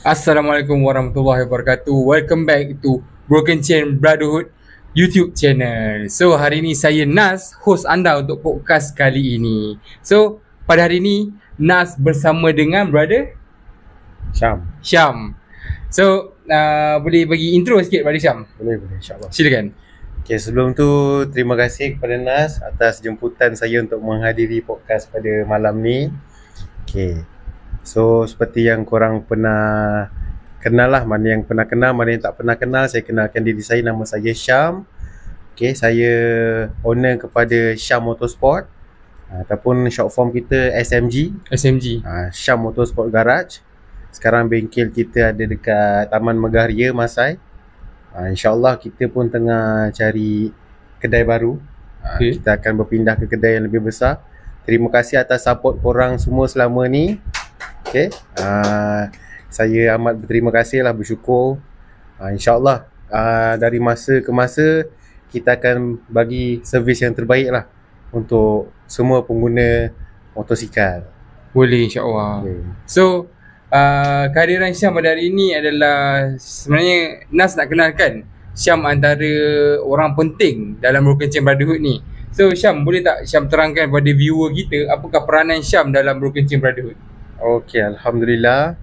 Assalamualaikum warahmatullahi wabarakatuh. Welcome back to Broken Chain Brotherhood YouTube channel. So hari ini saya Nas, host anda untuk podcast kali ini. So pada hari ini Nas bersama dengan brother Syam. So boleh bagi intro sikit brother Syam? Boleh, insyaAllah. Silakan. Okay, sebelum tu terima kasih kepada Nas atas jemputan saya untuk menghadiri podcast pada malam ni. Okay, so seperti yang korang pernah kenal lah, mana yang pernah kenal, mana yang tak pernah kenal, saya kenalkan diri saya, nama saya Syam. Okay, saya owner kepada Syam Motorsport ataupun short form kita SMG. Syam Motorsport Garage. Sekarang bengkel kita ada dekat Taman Megaria, Masai. InsyaAllah kita pun tengah cari kedai baru. Okay. Kita akan berpindah ke kedai yang lebih besar. Terima kasih atas support korang semua selama ni. Okay. Saya amat berterima kasih lah, bersyukur. InsyaAllah dari masa ke masa kita akan bagi servis yang terbaik lah untuk semua pengguna motosikal. Boleh insyaAllah. Okay. So kehadiran Syam pada hari ini adalah sebenarnya Nas nak kenalkan Syam antara orang penting dalam Broken Chain Brotherhood ni. So Syam, boleh tak Syam terangkan pada viewer kita apakah peranan Syam dalam Broken Chain Brotherhood? Okay, Alhamdulillah.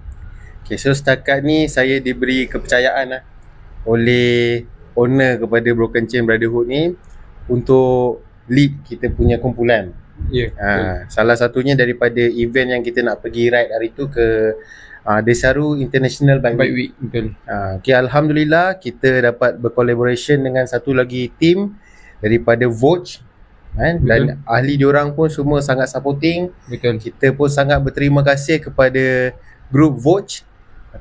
Okay, so setakat ni saya diberi kepercayaan lah oleh owner kepada Broken Chain Brotherhood ni untuk lead kita punya kumpulan. Salah satunya daripada event yang kita nak pergi ride hari tu ke Desaru International Bike Week. Betul. Okay, Alhamdulillah kita dapat bercollaboration dengan satu lagi team daripada Vogue, dan ahli diorang pun semua sangat supporting. Betul. Kita pun sangat berterima kasih kepada grup Vogue.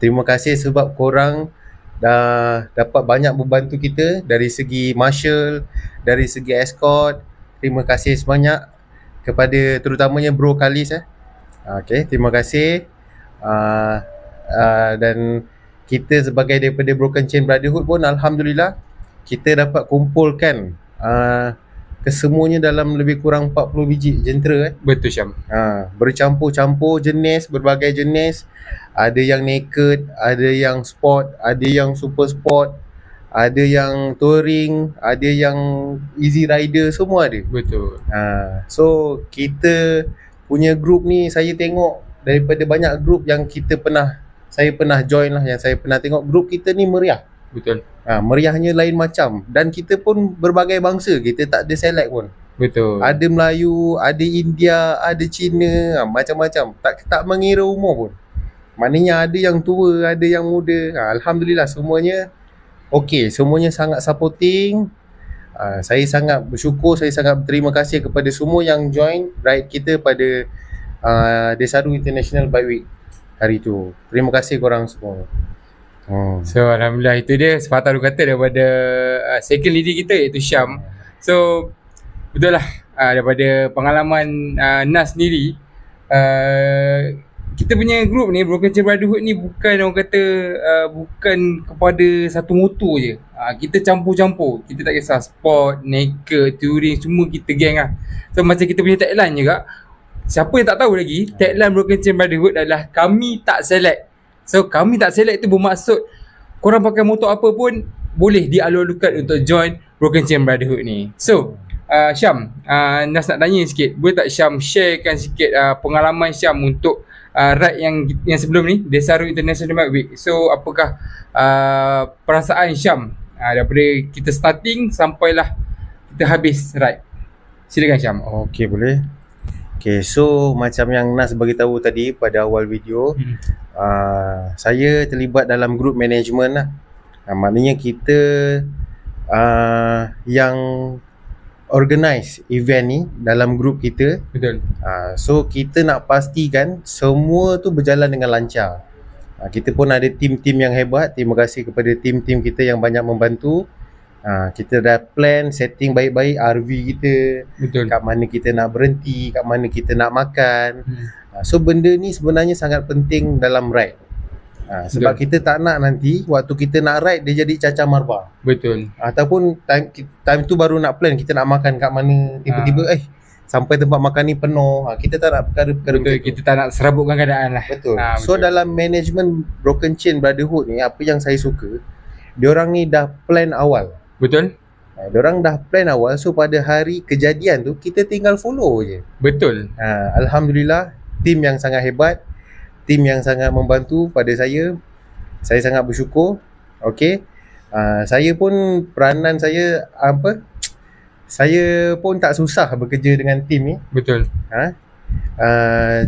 Terima kasih sebab korang dah dapat banyak membantu kita dari segi marshal, dari segi escort. Terima kasih sebanyak kepada terutamanya Bro Kalis. Okay, terima kasih. Dan kita sebagai daripada Broken Chain Brotherhood pun Alhamdulillah kita dapat kumpulkan kesemuanya dalam lebih kurang 40 biji jentera. Betul Syam. Bercampur-campur jenis, berbagai jenis. Ada yang naked, ada yang sport, ada yang super sport, ada yang touring, ada yang easy rider, semua ada. Betul. So kita punya group ni, saya tengok daripada banyak group yang saya pernah join lah, yang saya pernah tengok, group kita ni meriah. Betul. Meriahnya lain macam. Dan kita pun berbagai bangsa, kita tak ada select pun. Betul. Ada Melayu, ada India, ada Cina, macam-macam. Tak mengira umur pun. Maknanya ada yang tua, ada yang muda. Alhamdulillah semuanya okey, semuanya sangat supporting. Saya sangat bersyukur, saya sangat berterima kasih kepada semua yang join ride kita pada Desaru International Bike Week hari tu. Terima kasih korang semua. So Alhamdulillah, itu dia sepatah dua kata daripada second leader kita iaitu Syam. So betul lah, daripada pengalaman Nas sendiri, kita punya group ni, Broken Chain Brotherhood ni, bukan orang kata bukan kepada satu motor je. Kita campur-campur. Kita tak kisah sport, naked, touring, semua kita geng lah. So macam kita punya tagline juga, siapa yang tak tahu lagi, tagline Broken Chain Brotherhood adalah kami tak select. So kami tak select tu bermaksud korang pakai motor apa pun boleh dialur-alurkan untuk join Broken Chain Brotherhood ni. So Syam, Nas nak tanya sikit, boleh tak Syam sharekan sikit pengalaman Syam untuk ride yang sebelum ni, Desaru International Bike Week. So apakah perasaan Syam daripada kita starting sampailah kita habis ride? Silakan Syam. Okey, boleh. Okay, so macam yang Nas beritahu tadi pada awal video, saya terlibat dalam group management lah. Maknanya kita yang organize event ni dalam group kita. Betul. So kita nak pastikan semua tu berjalan dengan lancar. Kita pun ada tim-tim yang hebat. Terima kasih kepada tim-tim kita yang banyak membantu. Kita dah plan, setting baik-baik RV kita. Betul. Kat mana kita nak berhenti, kat mana kita nak makan. So benda ni sebenarnya sangat penting dalam ride. Sebab kita tak nak nanti waktu kita nak ride dia jadi cacah marba. Betul. Ataupun time tu baru nak plan kita nak makan kat mana, tiba-tiba sampai tempat makan ni penuh. Kita tak nak perkara-perkara Betul, macam tu. kita tak nak serabutkan keadaan lah. Betul. Betul. So dalam management Broken Chain Brotherhood ni, apa yang saya suka, diorang ni dah plan awal. Betul. Diorang dah plan awal, so pada hari kejadian tu kita tinggal follow je. Betul. Alhamdulillah, tim yang sangat hebat, tim yang sangat membantu pada saya. Saya sangat bersyukur. Okey. Saya pun peranan saya saya pun tak susah bekerja dengan tim ni. Betul.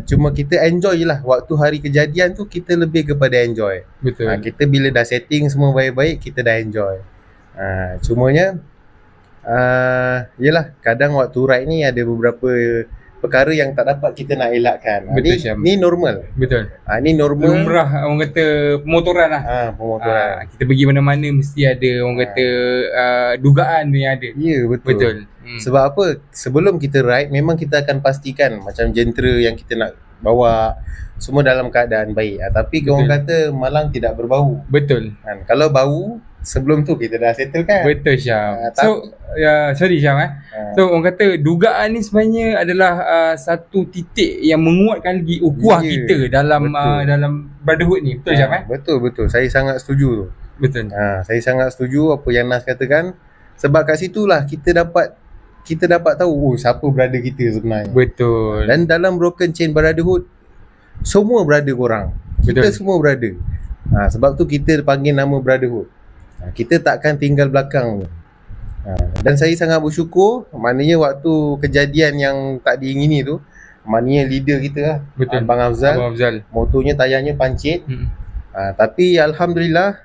Cuma kita enjoy je lah. Waktu hari kejadian tu kita lebih kepada enjoy. Betul. Kita bila dah setting semua baik-baik, kita dah enjoy. Cumanya yelah, kadang waktu ride ni ada beberapa perkara yang tak dapat kita nak elakkan. Betul, Syam. Ni normal. Betul. Ni normal. Lumrah orang kata pemotoran lah. Pemotoran. Kita pergi mana-mana mesti ada orang kata dugaan tu yang ada. Ya, betul. Betul. Sebab apa? Sebelum kita ride, memang kita akan pastikan macam jentera yang kita nak bawa semua dalam keadaan baik. Tapi orang kata malang tidak berbau. Betul. Kalau bau, sebelum tu kita dah settle kan. Betul, Syam. So sorry Syam So orang kata dugaan ni sebenarnya adalah satu titik yang menguatkan lagi ukhuwah kita dalam dalam brotherhood ni. Betul Syam Betul. Saya sangat setuju tu. Betul. Saya sangat setuju apa yang Nas katakan. Sebab kat situlah kita dapat tahu siapa brother kita sebenarnya. Betul. Dan dalam Broken Chain Brotherhood, semua brother korang. Kita semua brother. Sebab tu kita panggil nama brotherhood. Kita takkan tinggal belakang. Dan saya sangat bersyukur, maknanya waktu kejadian yang tak diingini tu, maknanya leader kita lah, Abang Afzal. Motornya tayarnya pancit. Tapi Alhamdulillah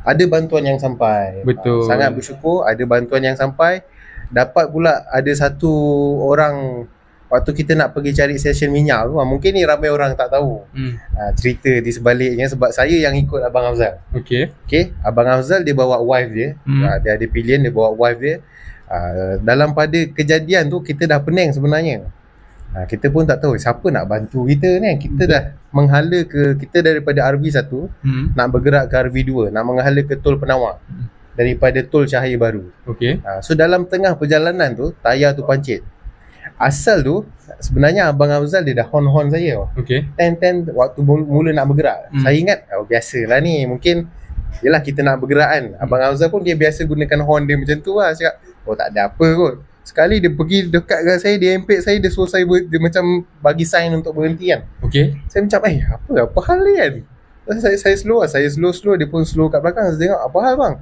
ada bantuan yang sampai. Betul. Sangat bersyukur ada bantuan yang sampai. Dapat pula ada satu orang waktu kita nak pergi cari session minyak tu, mungkin ni ramai orang tak tahu cerita di sebaliknya, sebab saya yang ikut Abang Afzal. Okay. Abang Afzal dia bawa wife dia. Dia ada pilihan, dia bawa wife dia. Dalam pada kejadian tu kita dah pening sebenarnya. Kita pun tak tahu siapa nak bantu kita ni. Kita dah menghala kita daripada RV1 nak bergerak ke RV2, nak menghala ke Tol Penawar daripada Tol Cahaya Baru. So dalam tengah perjalanan tu tayar tu pancit. Asal tu sebenarnya Abang Afzal dia dah horn saya. Ten waktu mula nak bergerak. Saya ingat biasalah ni, mungkin yelah kita nak bergerak kan. Abang Afzal pun dia biasa gunakan horn dia macam tu lah. Cakap tak ada apa kot. Sekali dia pergi dekat dengan saya, dia empek saya, dia suruh saya dia macam bagi sign untuk berhenti kan. Saya macam apa hal ni kan. Saya slow lah. Saya slow, dia pun slow kat belakang. Saya tengok apa hal bang.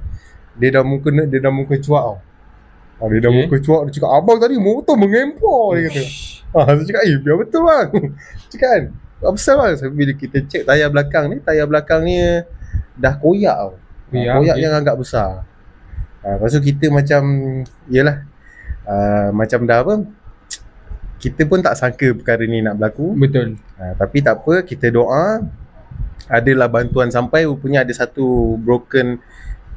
Dia dah muka cuak tau. Dia dah muka cuak. Dia cakap abang tadi motor mengempor. Dia kata. Saya cakap biar betul bang. Cakap kan apa pasal bang. Bila kita cek tayar belakang ni dah koyak tau. Koyak yang agak besar. Lepas tu kita macam yelah, macam dah apa, kita pun tak sangka perkara ni nak berlaku. Betul. Tapi tak apa, kita doa adalah bantuan sampai. Rupanya ada satu broken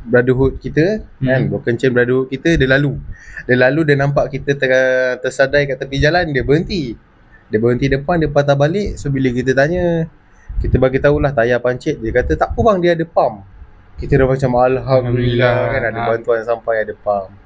brotherhood kita kan, Broken Chain Brotherhood kita, dia lalu dia nampak kita tersadai kat tepi jalan, dia berhenti depan, dia patah balik. So bila kita tanya, kita bagi tahulah tayar pancit. Dia kata tak apa bang, dia ada pump. Kita dah macam Alhamdulillah kan, ada bantuan sampai, ada pump.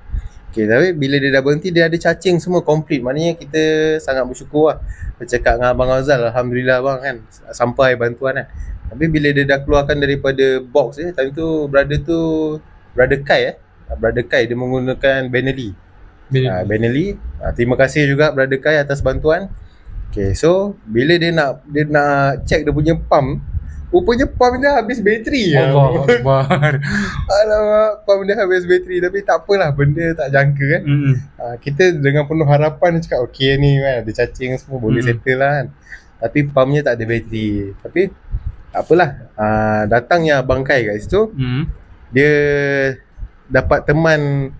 Tapi bila dia dah berhenti, dia ada cacing semua complete. Maknanya kita sangat bersyukur lah. Bercakap dengan Abang Azal, Alhamdulillah bang kan, sampai bantuan kan. Tapi bila dia dah keluarkan daripada box time tu Brother Kai dia menggunakan Benelli. Terima kasih juga Brother Kai atas bantuan. So bila dia nak check dia punya pump, rupanya pump dia habis bateri. Allah Akbar. Alamak, pump dia habis bateri. Tapi tak apalah, benda tak jangka kan. Kita dengan penuh harapan cakap ni kan, ada cacing semua boleh settle lah kan. Tapi pumpnya tak ada bateri. Tapi tak apalah, datangnya Abang Kai kat situ. Dia dapat teman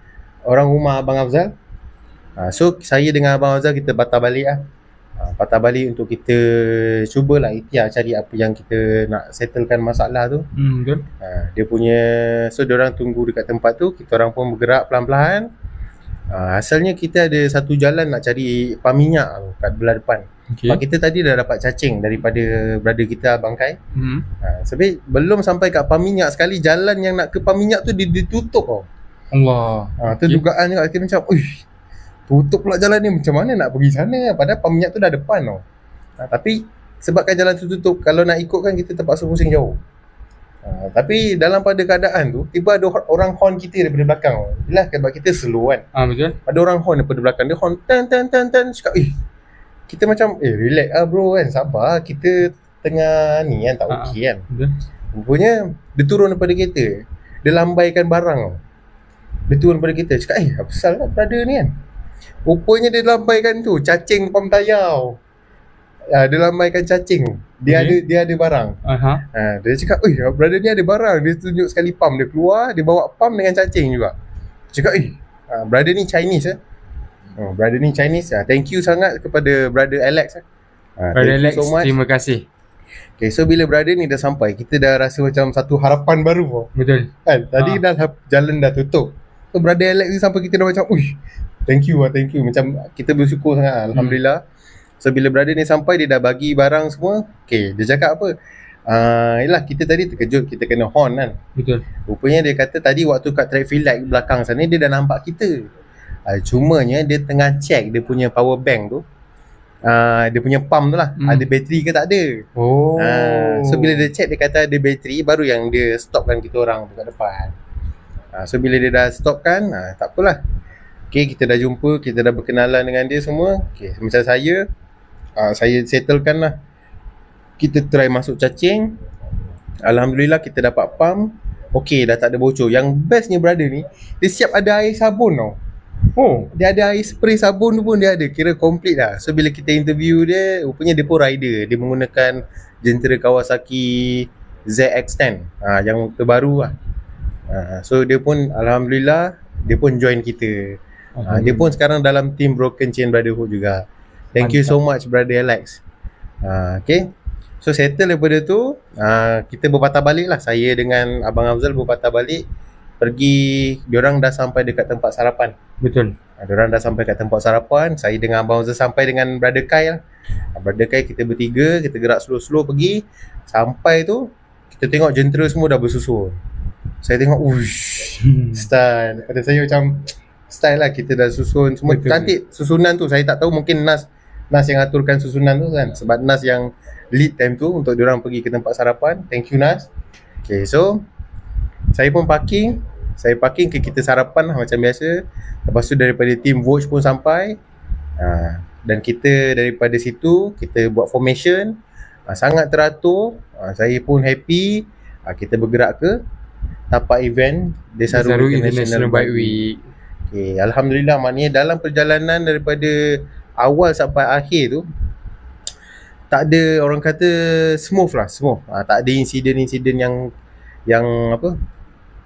orang rumah Abang Afzal. So saya dengan Abang Afzal kita patah balik lah. Patah balik untuk kita cubalah ikhtiar cari apa yang kita nak settlekan masalah tu. Betul. Dia punya, so diorang tunggu dekat tempat tu, kita orang pun bergerak pelan-pelan. Asalnya kita ada satu jalan nak cari pam minyak tu kat belah depan. Sebab kita tadi dah dapat cacing daripada brother kita Abang Kai. Tapi belum sampai kat pam minyak, sekali jalan yang nak ke pam minyak tu ditutup tau. Allah. Tu dugaan juga kita macam tutup pula jalan ni, macam mana nak pergi sana, padahal pam minyak tu dah depan tau. Tapi sebabkan jalan tu tutup, kalau nak ikut kan kita terpaksa pusing jauh. Tapi dalam pada keadaan tu, tiba ada orang horn kita daripada belakang. Yelah, sebab kita slow kan. Betul. Ada orang horn daripada belakang, dia horn tan tan tan tan. Cakap, kita macam relax lah bro kan, sabar, kita tengah ni kan, tak okey kan. Betul. Rupanya dia turun daripada kereta, dia lambaikan barang tau. Dia turun daripada kereta, cakap apa pasal lah brother ni kan. Rupanya dia lambaikan tu cacing pam tayar. Dia lambaikan cacing. Dia ada barang. Dia cakap, brother ni ada barang. Dia tunjuk sekali pam, dia keluar, dia bawa pam dengan cacing juga. Cakap, brother ni Chinese brother ni Chinese. Thank you sangat kepada brother Alex. Brother Alex, so terima kasih. Okay, so bila brother ni dah sampai, kita dah rasa macam satu harapan baru. Betul. Kan, tadi dah jalan dah tutup. So brother Alex ni sampai, kita dah macam, thank you. Macam kita bersyukur sangat, alhamdulillah. So bila brother ni sampai, dia dah bagi barang semua. Okay, dia cakap apa? Yelah, kita tadi terkejut, kita kena horn kan. Betul. Rupanya dia kata tadi waktu kat traffic light belakang sana, dia dah nampak kita. Cumanya dia tengah check dia punya power bank tu. Dia punya pump tu lah, ada bateri ke tak ada. So bila dia check, dia kata ada bateri, baru yang dia stopkan kita orang tu kat depan. So bila dia dah stopkan, tak apalah. Okay, kita dah jumpa, kita dah berkenalan dengan dia semua. Okay, macam saya settlekan lah. Kita try masuk cacing. Alhamdulillah kita dapat pump. Okay, dah tak ada bocor. Yang bestnya brother ni, dia siap ada air sabun tau. Dia ada air spray sabun tu pun dia ada. Kira complete lah. So bila kita interview dia, rupanya dia pun rider. Dia menggunakan jentera Kawasaki ZX-10, yang terbaru lah. So dia pun alhamdulillah, dia pun join kita. Dia pun sekarang dalam team Broken Chain Brotherhood juga. Thank you so much brother Alex. Okay, so settle daripada tu, kita berpatah balik lah. Saya dengan Abang Afzal berpatah balik. Pergi, diorang dah sampai dekat tempat sarapan. Betul. Diorang dah sampai kat tempat sarapan. Saya dengan Abang Afzal sampai dengan brother Kai lah. Brother Kai, kita bertiga, kita gerak slow-slow pergi. Sampai tu, kita tengok jentera semua dah bersusun. Saya tengok, style. Pada saya macam style lah, kita dah susun semua. Betul. Cantik susunan tu. Saya tak tahu, mungkin Nas yang aturkan susunan tu kan. Sebab Nas yang lead time tu untuk diorang pergi ke tempat sarapan. Thank you Nas. Okay, so saya pun parking. Saya parking ke kita sarapan lah macam biasa. Lepas tu daripada team Watch pun sampai. Dan kita daripada situ, kita buat formation. Sangat teratur. Saya pun happy. Kita bergerak ke tapak event Desaru International Bike Week. Okay, alhamdulillah, maknanya dalam perjalanan daripada awal sampai akhir tu, tak ada, orang kata smooth lah, tak ada insiden-insiden yang apa,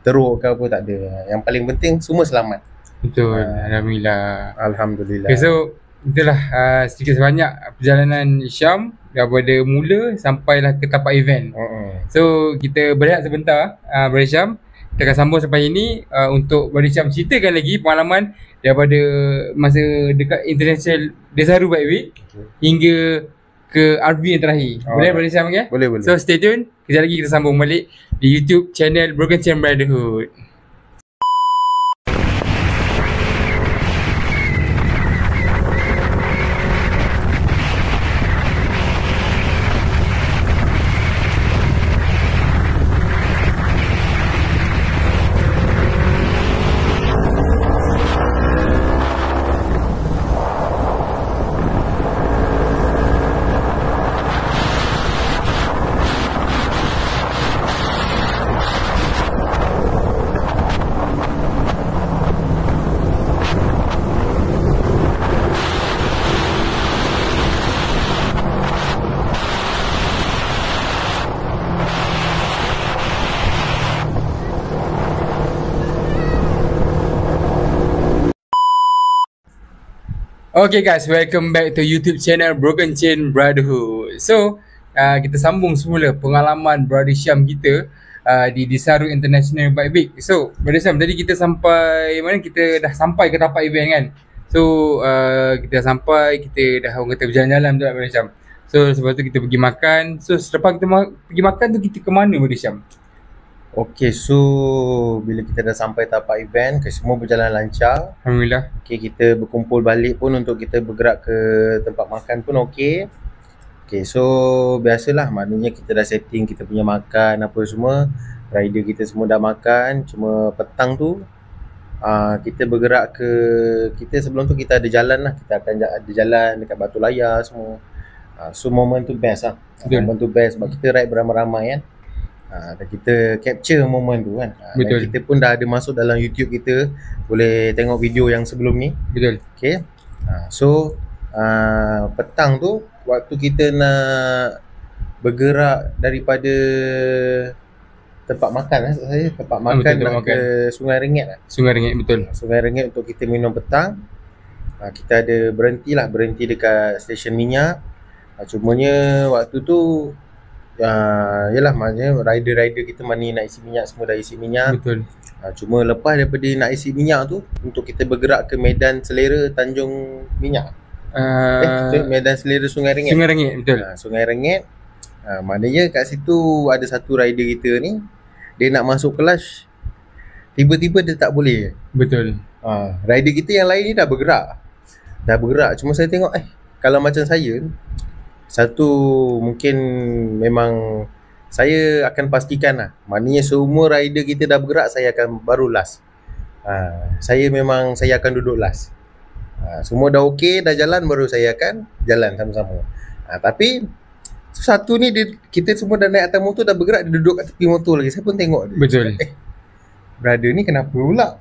teruk ke apa, tak ada. Yang paling penting semua selamat. Betul. Alhamdulillah. Okay, so itulah sedikit sebanyak perjalanan Syam daripada mula sampailah ke tapak event. So kita berehat sebentar, Brother Syam. Kita akan sambung sampai ini untuk Brother Syam ceritakan lagi pengalaman daripada masa dekat International Desaru Bike Week hingga ke RV yang terakhir. Boleh Brother Syam? Okay? Boleh. So stay tune. Kejap lagi kita sambung balik di YouTube channel Broken Chain Brotherhood. Okay guys, welcome back to YouTube channel Broken Chain Brotherhood. So, kita sambung semula pengalaman Brother Syam kita di Desaru International Bike Week. So, Brother Syam, tadi kita sampai mana? Kita dah sampai ke tapak event kan? So, kita sampai, kita dah orang kata berjalan-jalan tu lah Brother Syam. So, sebab tu kita pergi makan. So, selepas kita pergi makan tu, kita ke mana Brother Syam? Okay, so bila kita dah sampai tapak event, semua berjalan lancar. Alhamdulillah. Okay, kita berkumpul balik pun untuk kita bergerak ke tempat makan pun okay. Okay, so biasalah, maknanya kita dah setting kita punya makan apa semua. Rider kita semua dah makan. Cuma petang tu kita bergerak ke, kita sebelum tu kita ada jalan lah. Kita akan ada jalan dekat Batu Layar semua. So moment tu best lah. Moment tu best sebab kita ride beramai-ramai kan. Dan kita capture moment tu kan. Dan kita pun dah ada masuk dalam YouTube kita. Boleh tengok video yang sebelum ni. Betul. Okay. So petang tu waktu kita nak bergerak daripada tempat makan tempat makan betul, nak ke Sungai Rengit. Sungai Rengit, betul. Sungai Rengit untuk kita minum petang. Kita ada berhenti dekat stesen minyak. Cumanya waktu tu yalah, maknanya rider-rider kita mana nak isi minyak semua dah isi minyak. Betul. Cuma lepas daripada nak isi minyak tu, untuk kita bergerak ke Medan Selera Tanjung Minyak. Medan Selera Sungai Rengit. Sungai Rengit, betul. Sungai Rengit. Maknanya kat situ ada satu rider kita ni, dia nak masuk kelas, tiba-tiba dia tak boleh. Betul. Rider kita yang lain ni dah bergerak. Cuma saya tengok kalau macam saya, satu mungkin memang saya akan pastikan lah, maknanya semua rider kita dah bergerak, saya akan baru last. Saya akan duduk last. Semua dah okey, dah jalan, baru saya akan jalan sama-sama. Tapi satu ni kita semua dah naik atas motor, dah bergerak, dia duduk kat tepi motor lagi. Saya pun tengok dia. Betul. Brother ni kenapa pula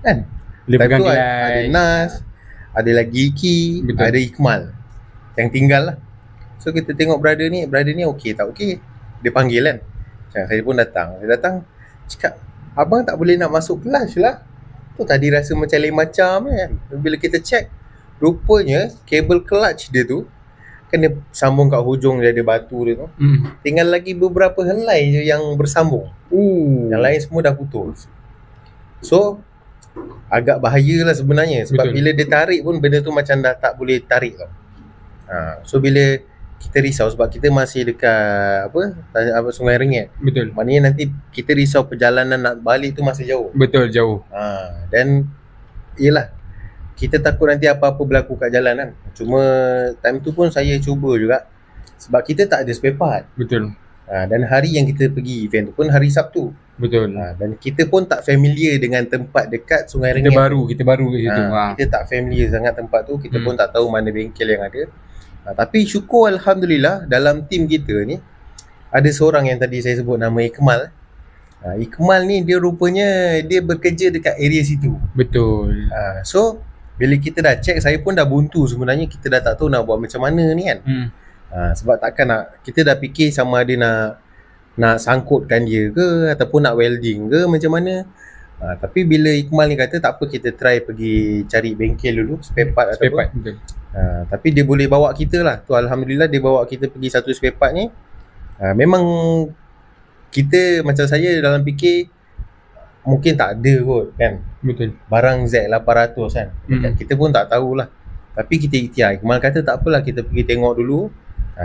kan? Dia pegang kelas. Ada Nas, ada lagi Iki, betul, ada Ikmal yang tinggal lah. So kita tengok brother ni okey tak okey. Dia panggil kan. Saya pun datang. Dia datang cakap, abang tak boleh nak masuk kelas lah. Tu tadi rasa macam lain macam kan. Bila kita check, rupanya kabel clutch dia tu kan dia sambung kat hujung dia ada batu dia tu. Tinggal lagi beberapa helai je yang bersambung. Yang lain semua dah putus. So agak bahayalah sebenarnya. Sebab betul, bila dia tarik pun benda tu macam dah tak boleh tarik tau. So bila kita risau sebab kita masih dekat Sungai Rengit. Betul. Maknanya nanti kita risau perjalanan nak balik tu masih jauh. Betul, jauh. Dan yelah, kita takut nanti apa-apa berlaku kat jalan kan. Cuma time tu pun saya cuba juga sebab kita tak ada spare part. Betul. Dan hari yang kita pergi event tu pun hari Sabtu. Betul. Dan kita pun tak familiar dengan tempat dekat Sungai Rengit. Kita baru kat situ. Kita tak familiar sangat tempat tu. Kita pun tak tahu mana bengkel yang ada. Tapi syukur Alhamdulillah dalam tim kita ni ada seorang yang tadi saya sebut nama Ikmal. Ikmal ni dia rupanya dia bekerja dekat area situ. Betul. So bila kita dah check, saya pun dah buntu sebenarnya. Kita dah tak tahu nak buat macam mana ni kan. Sebab takkan kita dah fikir sama ada nak sangkutkan dia ke ataupun nak welding ke macam mana. Tapi bila Ikmal ni kata tak apa, kita try pergi cari bengkel dulu, spare part ataupun spare part, betul. Tapi dia boleh bawa kita lah tu. Alhamdulillah dia bawa kita pergi satu spare part ni. Memang kita macam saya dalam fikir mungkin tak ada kot kan. Betul. Barang Z800 kan. Kita pun tak tahulah. Tapi kita ikhtiar. Ikmal kata tak apalah, kita pergi tengok dulu.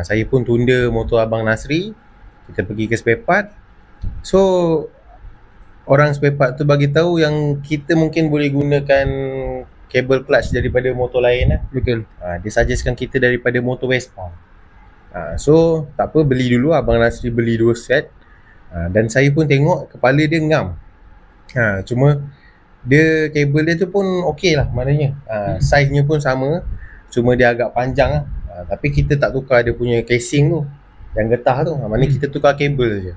Saya pun tunda motor Abang Nasri. Kita pergi ke spare part. So orang spare part tu bagi tahu yang kita mungkin boleh gunakan kabel clutch daripada motor lain lah. Betul. Dia suggestkan kita daripada motor Vespa. So tak apa, beli dulu. Abang Nasri beli 2 set. Dan saya pun tengok kepala dia ngam. Cuma dia kabel dia tu pun okey lah maknanya. Size nya pun sama. Cuma dia agak panjang lah. Tapi kita tak tukar dia punya casing tu yang getah tu. Maknanya kita tukar kabel je.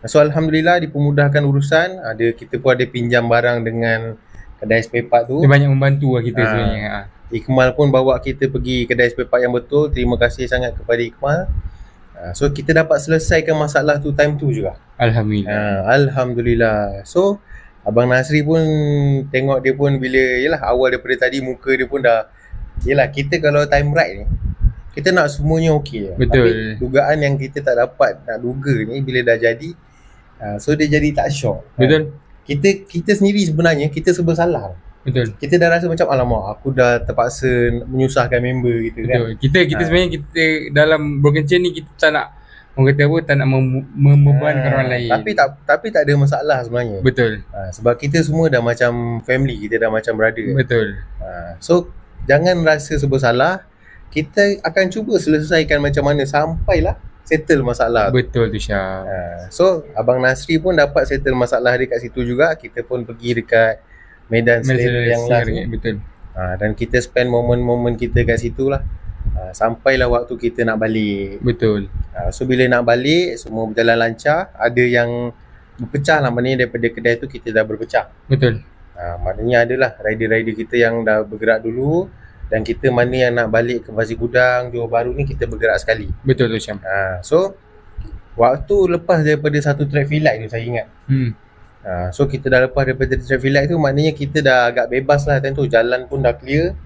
So Alhamdulillah dipermudahkan urusan. Kita pun ada pinjam barang dengan kedai spare part tu. Dia banyak membantu lah kita sebenarnya. Ikmal pun bawa kita pergi kedai spare part yang betul. Terima kasih sangat kepada Ikmal. So kita dapat selesaikan masalah tu time tu juga. Alhamdulillah. Alhamdulillah. So Abang Nasri pun tengok dia pun bila yelah awal daripada tadi muka dia pun dah yelah, kita kalau time ride ni kita nak semuanya okey. Betul. Tapi dugaan yang kita tak dapat nak duga ni bila dah jadi, so dia jadi tak syok. Betul. Kita sendiri sebenarnya kita serba salah. Betul. Kita dah rasa macam alamak aku dah terpaksa menyusahkan member kita. Betul. Kan. Kita sebenarnya kita dalam Broken Chain ni kita tak nak Orang kata apa, tak nak membebankan orang lain. Tapi tak ada masalah sebenarnya. Betul. Sebab kita semua dah macam family, kita dah macam brother. Betul. So jangan rasa serba salah. Kita akan cuba selesaikan macam mana sampailah settle masalah. Betul tu Syam. So Abang Nasri pun dapat settle masalah dia kat situ juga. Kita pun pergi dekat Medan Selera yang last. Betul. Dan kita spend momen-momen kita kat situ lah. Sampailah waktu kita nak balik. Betul. So bila nak balik, semua berjalan lancar. Ada yang berpecah lah, maknanya daripada kedai tu kita dah berpecah. Betul. Maknanya adalah rider-rider kita yang dah bergerak dulu, dan kita mana yang nak balik ke Pasir Gudang, Johor Bahru ni kita bergerak sekali. Betul tu Syam. So waktu lepas daripada satu traffic light tu saya ingat. So kita dah lepas daripada traffic light tu, maknanya kita dah agak bebas lah time tu. Jalan pun dah clear.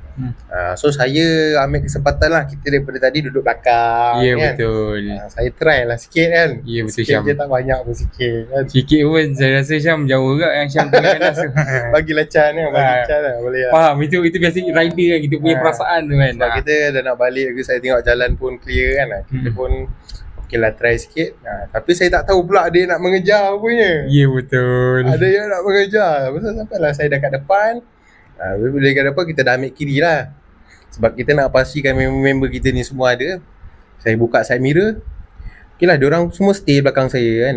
So saya ambil kesempatan lah, kita daripada tadi duduk belakang. Ya, kan? Betul. Saya try lah sikit kan. Ya, betul sikit Syam. je, tak banyak pun sikit kan. Sikit pun saya rasa Syam jauh juga yang Syam tengah kanas tu. Bagi lacan kan, bagi lacan lah, boleh lah. Faham, itu biasa rider kan, kita punya perasaan tu kan. Sebab kita dah nak balik lagi, saya tengok jalan pun clear kan. Kita pun okey lah, try sikit. Tapi saya tak tahu pula dia nak mengejar punya. Ya, betul. Ada yang nak mengejar. Pasal sampailah saya dah kat depan. Bila kat depan kita dah ambil kiri lah. Sebab kita nak pastikan member-member kita ni semua ada. Saya buka side mirror. Okey lah, diorang semua stay belakang saya kan.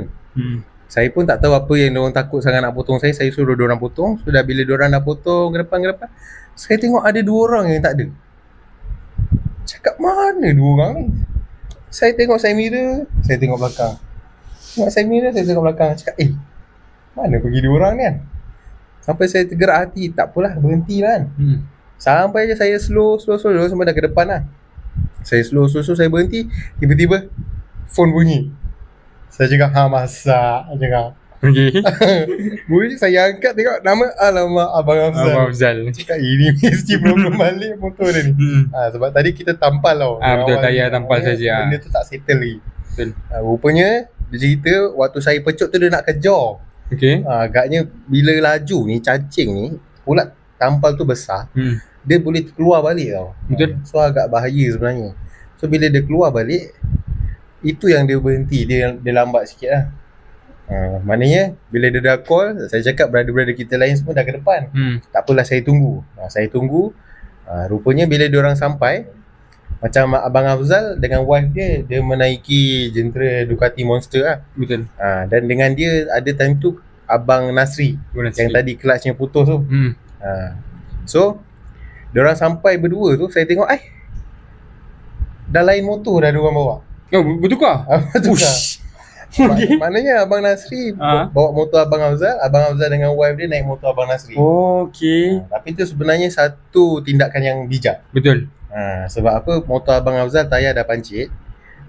Saya pun tak tahu apa yang diorang takut sangat nak potong saya. Saya suruh diorang potong. Sudah bila diorang dah potong ke depan, saya tengok ada 2 orang yang tak ada. Cakap mana 2 orang ni? Saya tengok side mirror, saya tengok belakang. Tengok side mirror, saya tengok belakang. Cakap mana pergi 2 orang ni kan? Sampai saya tergerak hati. Tak apalah, berhenti lah kan. Sampai je saya slow sampai dah ke depan lah. Saya slow saya berhenti. Tiba-tiba phone bunyi. Saya cakap masak. Cakap Okay. bunyi, saya angkat tengok nama, alamak, Abang Afzal. Abang Afzal. Cakap ini mesti belum balik motor dia ni. Sebab tadi kita tampal tau. Betul, tayar tampal saja. Benda tu tak settle lagi. Betul. Rupanya dia cerita waktu saya pecut tu dia nak kejar. Okay. Agaknya bila laju ni, cacing ni, ulat tampal tu besar. Dia boleh keluar balik tau. Betul. So agak bahaya sebenarnya. So bila dia keluar balik, itu yang dia berhenti. Dia lambat sikit lah. Maknanya bila dia dah call, saya cakap brother-brother kita lain semua dah ke depan. Tak apalah, saya tunggu. Saya tunggu. Rupanya bila diorang sampai, macam Abang Afzal dengan wife dia, dia menaiki jentera Ducati Monster lah. Betul. Dan dengan dia ada time tu Abang Nasri, yang tadi clutchnya putus tu. So diorang sampai berdua tu, saya tengok dah lain motor dah diorang bawa. Oh, bertukar? Bertukar. Maknanya Abang Nasri bawa motor Abang Afzal dengan wife dia naik motor Abang Nasri. Okay. Tapi tu sebenarnya satu tindakan yang bijak. Betul. Sebab apa, motor Abang Afzal tayar dah pancit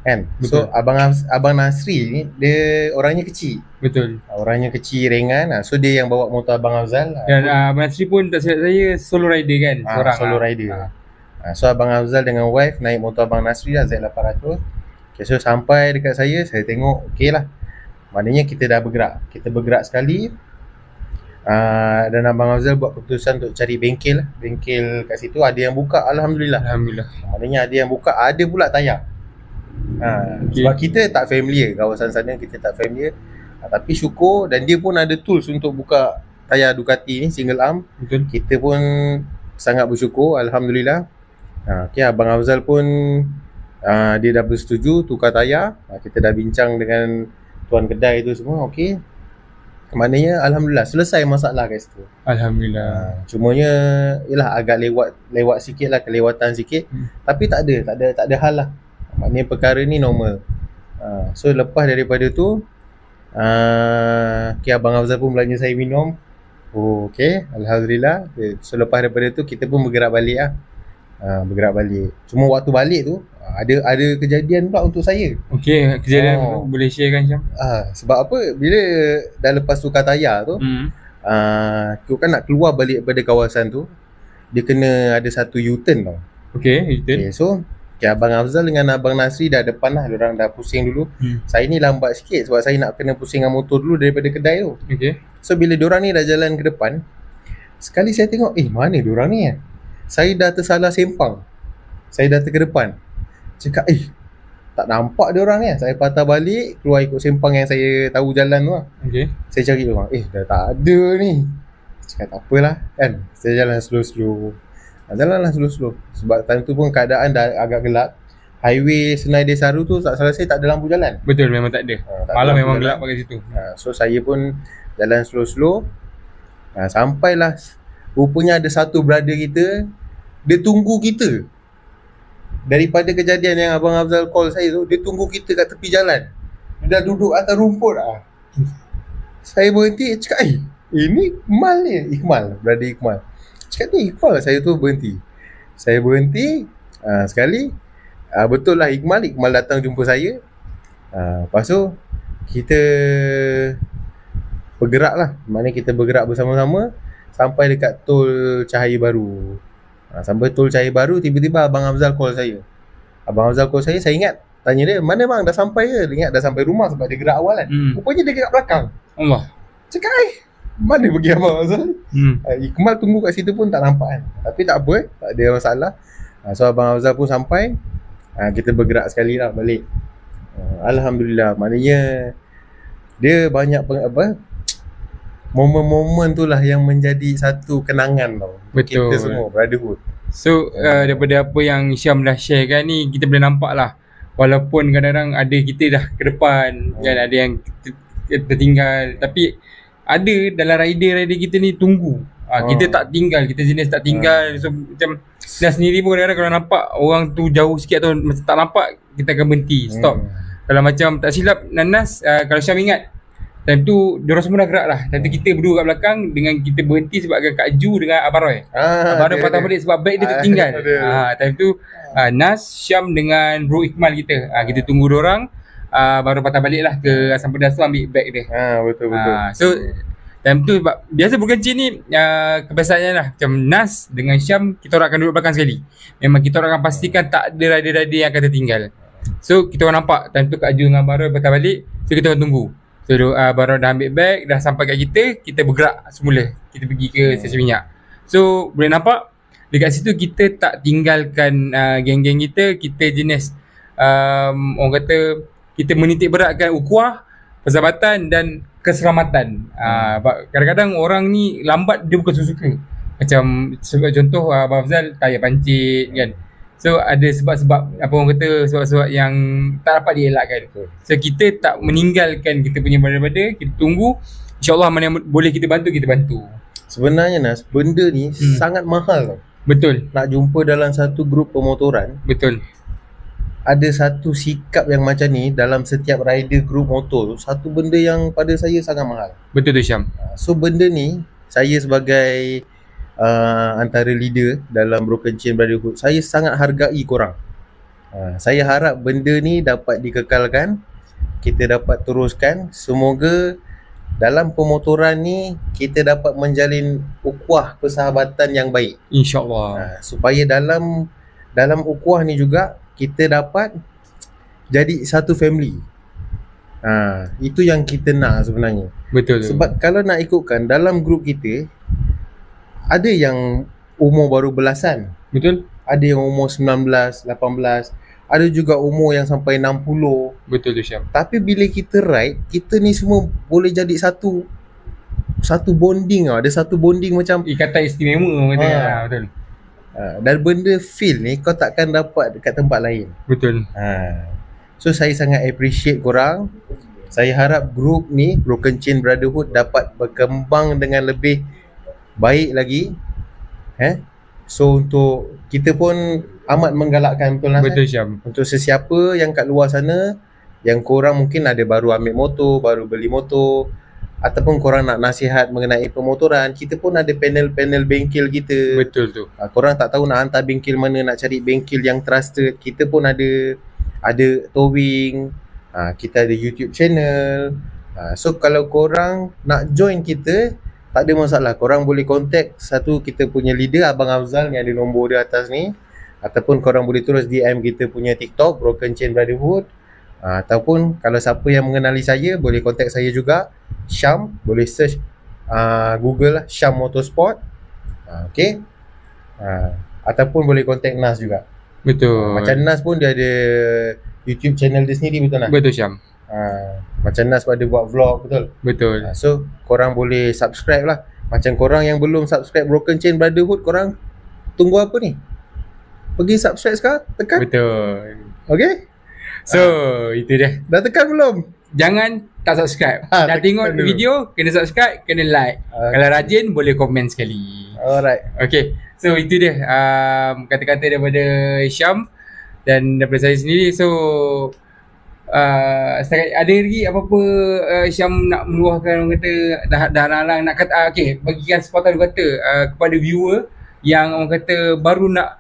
kan. Betul. So Abang Nasri ni dia orangnya kecil. Betul. Orangnya kecil, ringan. So dia yang bawa motor Abang Afzal. Dan Abang Nasri pun tak silap saya solo rider kan, seorang. Solo rider. So Abang Afzal dengan wife naik motor Abang Nasri lah, Z800. Okay, so sampai dekat saya tengok okey lah. Maknanya kita dah bergerak. Kita bergerak sekali. Dan Abang Afzal buat keputusan untuk cari bengkel lah. Bengkel kat situ ada yang buka, Alhamdulillah. Maknanya ada yang buka, ada pula tayar. Okay. Sebab kita tak familiar kawasan sana, kita tak familiar. Tapi syukur, dan dia pun ada tools untuk buka tayar Ducati ni, single arm. Betul. Kita pun sangat bersyukur, Alhamdulillah. Okay, Abang Afzal pun dia dah bersetuju tukar tayar. Kita dah bincang dengan tuan kedai tu semua, okey. Maknanya Alhamdulillah selesai masalah kat situ. Alhamdulillah. Cumanya yalah agak lewat sikit lah, kelewatan sikit. Tapi tak ada hal lah. Maknanya perkara ni normal. So lepas daripada tu okay, Abang Afzal pun belanja saya minum. Okay, Alhamdulillah. So lepas daripada tu kita pun bergerak balik lah. Bergerak balik. Cuma waktu balik tu ada kejadian pula untuk saya. Okey, kejadian boleh share kan Syam? Sebab apa, bila dah lepas tukar tayar tu, kan nak keluar balik daripada kawasan tu, dia kena ada satu U-turn tau. Okey, U-turn. Okay, so Abang Afzal dengan Abang Nasri dah depan lah, diorang dah pusing dulu. Saya ni lambat sikit sebab saya nak kena pusing dengan motor dulu daripada kedai tu. Okey. So bila diorang ni dah jalan ke depan, sekali saya tengok, mana diorang ni Saya dah tersalah sempang. Saya dah ke depan. Cakap, tak nampak dia orang kan. Saya patah balik, keluar ikut sempang yang saya tahu jalan tu lah. Okay. Saya cari dia orang, dah tak ada ni. Cakap tak apalah kan. Saya jalan slow-slow. Jalanlah slow-slow. Sebab time tu pun keadaan dah agak gelap. Highway Senai Desaru tu tak salah saya tak ada lampu jalan. Betul, memang tak ada. Tak Malam ada memang jalan. gelap kat situ. So saya pun jalan slow-slow. Sampailah. Rupanya ada satu brother kita, dia tunggu kita. Daripada kejadian yang Abang Afzal call saya tu, dia tunggu kita kat tepi jalan. Dia dah duduk atas rumput lah. Saya berhenti, cakap ini Iqmal ni. Iqmal, brother Iqmal. Cakap ni Iqmal, saya tu berhenti. Saya berhenti sekali. Betul lah Iqmal datang jumpa saya. Lepas tu kita bergerak lah. Maknanya kita bergerak bersama-sama sampai dekat tol Cahaya Baru. Sampai tol Cahaya Baru, tiba-tiba Abang Afzal call saya. Abang Afzal call saya ingat. Tanya dia, mana bang, dah sampai ke? Dia ingat dah sampai rumah sebab dia gerak awal kan. Rupanya dia gerak belakang. Allah. Cakap mana pergi Abang Afzal? Iqmal tunggu kat situ pun tak nampak kan. Tapi tak apa, tak ada masalah. So Abang Afzal pun sampai. Kita bergerak sekali lah balik. Alhamdulillah. Maknanya dia banyak momen-momen tu lah yang menjadi satu kenangan tau. Betul. Kita semua brotherhood. So daripada apa yang Syam dah share kan ni, kita boleh nampak lah, walaupun kadang-kadang ada kita dah ke depan kan, ada yang tertinggal, tapi ada dalam rider kita ni tunggu. Kita tak tinggal, kita jenis tak tinggal. So macam Nas sendiri pun kadang-kadang kalau nampak orang tu jauh sikit atau macam tak nampak, kita akan berhenti, stop. Kalau macam tak silap Nanas, kalau Syam ingat, time tu diorang semua dah gerak lah. Time tu kita berdua kat belakang dengan kita berhenti sebab Kak Ju dengan Abang Roy. Abang Roy patah balik sebab beg dia tertinggal. Time tu Nas, Syam dengan Bro Iqmal kita. Kita tunggu diorang, baru patah balik lah ke Asam Pedas tu ambil beg dia. Betul-betul. So time tu sebab biasa berkencing ni kebiasaannya lah, macam Nas dengan Syam kita orang akan duduk belakang sekali. Memang kita orang akan pastikan tak ada rider-rider yang akan tertinggal. So kita orang nampak time tu Kak Ju dengan Abang Roy patah balik. So kita orang tunggu. So baru dah ambil beg, dah sampai kat kita bergerak semula. Kita pergi ke stesen minyak. So boleh nampak dekat situ kita tak tinggalkan geng-geng kita. Kita jenis orang kata kita menitik beratkan ukhuwah, persahabatan dan keselamatan. Kadang-kadang orang ni lambat dia bukan suka. Macam contoh Abang Afzal tak payah pancit kan. So ada sebab-sebab, apa orang kata, sebab-sebab yang tak dapat dielakkan. So kita tak meninggalkan kita punya brother-brother, kita tunggu. InsyaAllah mana yang boleh kita bantu, kita bantu. Sebenarnya Nas, benda ni sangat mahal tau. Betul. Nak jumpa dalam satu grup pemotoran, betul. Ada satu sikap yang macam ni dalam setiap rider grup motor tu, satu benda yang pada saya sangat mahal. Betul tu Syam. So benda ni, saya sebagai antara leader dalam Broken Chain Brotherhood, saya sangat hargai korang. Saya harap benda ni dapat dikekalkan, kita dapat teruskan. Semoga dalam pemotoran ni kita dapat menjalin ukhuwah persahabatan yang baik, InsyaAllah. supaya dalam ukhuwah ni juga kita dapat jadi satu family. Itu yang kita nak sebenarnya. Betul. Sebab kalau nak ikutkan dalam grup kita, ada yang umur baru belasan. Betul. Ada yang umur 19, 18. Ada juga umur yang sampai 60. Betul tu Syam. Tapi bila kita ride, kita ni semua boleh jadi satu bonding. Ada satu bonding macam Ikatan istimewa kata. Betul. Dan benda feel ni kau takkan dapat dekat tempat lain. Betul. So saya sangat appreciate korang. Saya harap grup ni, Broken Chain Brotherhood, dapat berkembang dengan lebih baik lagi. So untuk kita pun amat menggalakkan, betul lah. Betul Syam. Untuk sesiapa yang kat luar sana, yang korang mungkin ada baru ambil motor, baru beli motor, ataupun korang nak nasihat mengenai pemotoran, kita pun ada panel-panel bengkel kita. Betul tu. Korang tak tahu nak hantar bengkel mana, nak cari bengkel yang trusted, kita pun ada towing, kita ada YouTube channel. So kalau korang nak join kita, tak ada masalah. Korang boleh contact kita punya leader Abang Afzal yang ada nombor dia atas ni, ataupun korang boleh terus DM kita punya TikTok Broken Chain Brotherhood. Ataupun kalau siapa yang mengenali saya, boleh contact saya juga, Syam. Boleh search Google lah, Syam Motorsport. Okay. Ataupun boleh contact Nas juga. Betul. Macam Nas pun dia ada YouTube channel dia sendiri, betul tak? Betul Syam. Macam Nas pada buat vlog, betul? Betul. So korang boleh subscribe lah. Macam korang yang belum subscribe Broken Chain Brotherhood, korang tunggu apa ni? Pergi subscribe sekarang, tekan. Betul. Okay? So itu dia. Dah tekan belum? Jangan tak subscribe. Dah tekan tengok dulu. video, kena subscribe, kena like. Kalau rajin boleh komen sekali. Alright. Okay, so itu dia kata-kata daripada Syam dan daripada saya sendiri. So setakat ada lagi apa-apa Syam nak meluahkan, orang kata dah halang nak kata okay, bagikan sepatah kata kepada viewer yang orang kata baru nak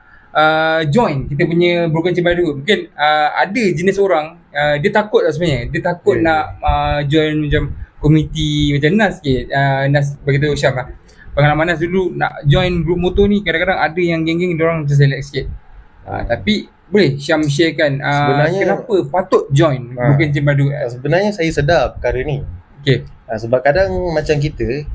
join kita punya Broken Chain Brotherhood. Mungkin ada jenis orang dia takut lah sebenarnya. Dia takut nak join macam komuniti macam Nas sikit. Nas beritahu Syam lah, pengalaman Nas dulu nak join grup motor ni, kadang-kadang ada yang geng-geng diorang macam select sikit. Tapi boleh Syam sharekan kenapa patut join Broken Chain Brotherhood? Sebenarnya saya sedar perkara ni. Okay. Sebab kadang macam kita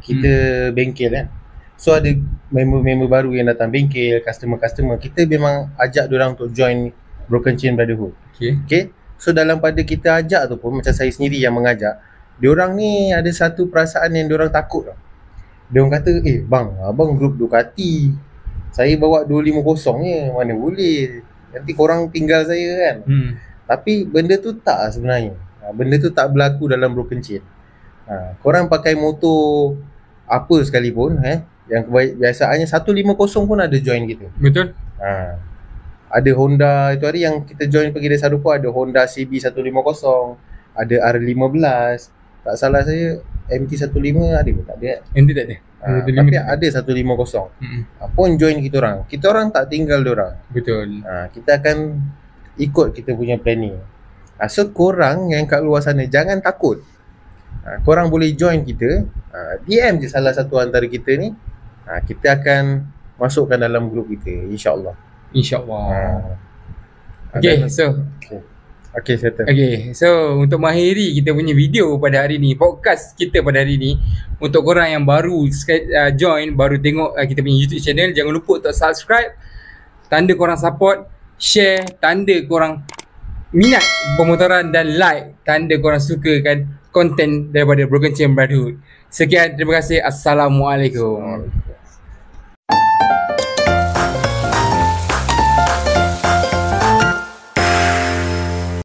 bengkel kan. So ada member-member baru yang datang bengkel, customer-customer, kita memang ajak diorang untuk join Broken Chain Brotherhood. Okay. So dalam pada kita ajak tu pun, macam saya sendiri yang mengajak, diorang ni ada satu perasaan yang diorang takut tau. Diorang kata, bang, abang grup Ducati, saya bawa 250 je, mana boleh, nanti korang tinggal saya kan. Tapi benda tu tak lah sebenarnya. Benda tu tak berlaku dalam Broken Chain. Korang pakai motor apa sekalipun, yang biasaannya 150 pun ada join kita. Betul. Ada Honda, itu hari yang kita join pergi dari Sarupo, ada Honda CB 150, ada R15, tak salah saya MT15 ada ke tak ada? MT tak ada. Tapi ada 150. Pun join kita orang. Kita orang tak tinggal diorang. Betul. Kita akan ikut kita punya planning. So korang yang kat luar sana jangan takut. Korang boleh join kita. DM je salah satu antara kita ni. Kita akan masukkan dalam grup kita, insya-Allah. InsyaAllah. Okay, so Okay, settle. Okay, so untuk mengakhiri kita punya video pada hari ni, podcast kita pada hari ni, untuk korang yang baru join, baru tengok kita punya YouTube channel, jangan lupa untuk subscribe, tanda korang support, share, tanda korang minat pemotoran, dan like, tanda korang sukakan konten daripada Broken Chain Brotherhood. Sekian, terima kasih. Assalamualaikum.